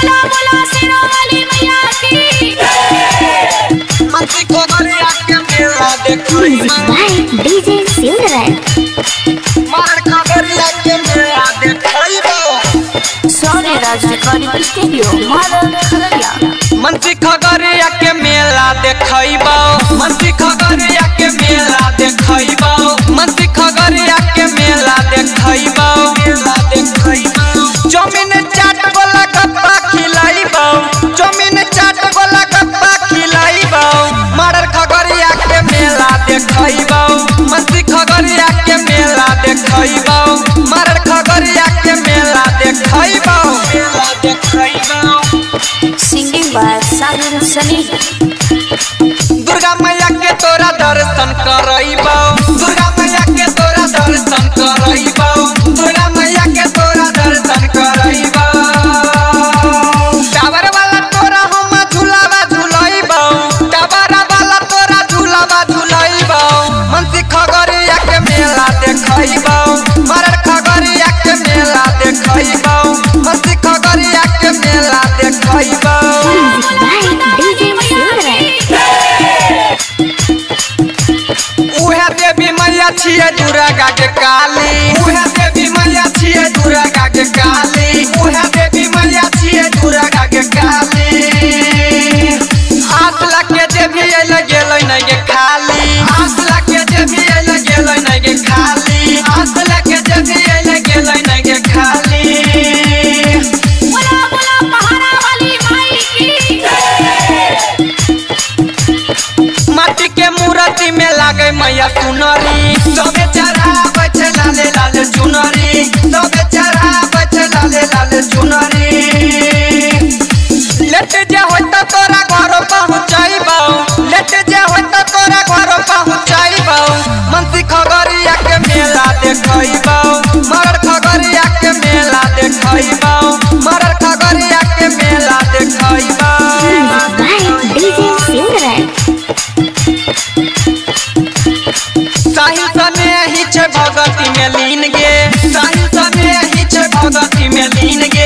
बोला बोला शेरा वाली मैया की मंत्री खगड़िया के मेला देखई बाय डीजे सिमरन मार खगड़िया के मेला देखई सोने राजा करी स्टूडियो मादल खगड़िया मंत्री खगड़िया के मेला देखइबो मंत्री खगड़िया के मेला देखइबो मंत्री खगड़िया के मेला देखइबो जमीन चाट गोला गप्पा खिलाइबो जमीन चाट गोला गप्पा खिलाइबो मारर खगड़िया के मेला देखइबो मंत्री खगड़िया के मेला देखइबो मारर खगड़िया के मेला देखइबो सिंगिंग बाय सागर सनी दुर्गा मैया के तोरा दर्शन करइबो दुर्गा मैया के तोरा दर्शन करइबो दुर्गा मैया के तोरा दर्शन करइबो टावर वाला तोरा हम झुलावा झुलाइबो टावर वाला तोरा झुलावा झुलाइबो मंत्री खगड़िया के मेला देखइबो मारर खगड़िया के मेला देखइबो मंत्री खगड़िया के मेला देखइबो बाय डीजे सिमरन उहे देवी मैया छिए दुर्गा के काली उहे देवी मैया छिए दुर्गा के काली उहे देवी मैया छिए दुर्गा के काली आस लगे देवी एल गेलै नै गे खाली आस लगे देवी एल गेलै नै गे खाली आस लगे देवी एल गेलै नै गे खाली बोला बोला पहाड़ा वाली माई की माटी के मूर्ति में लागे मैया सुनरी सबे चढ़ावे छै लाले लाले चुनरी सबे चढ़ावे छै लाले लाले चुनरी लेट जे होय त तोरा घर पहुंचाइबो लेट जे होय त तोरा घर पहुंचाइबो मंत्री खगड़िया के मेला देखइबो मरर खगड़िया के मेला देखइबो मरर खगड़िया के मेला देखइबो बाय डीजे सिमरन साहिल सने ही छे भगती में लीन गे साहिल सने ही छे भगती में लीन गे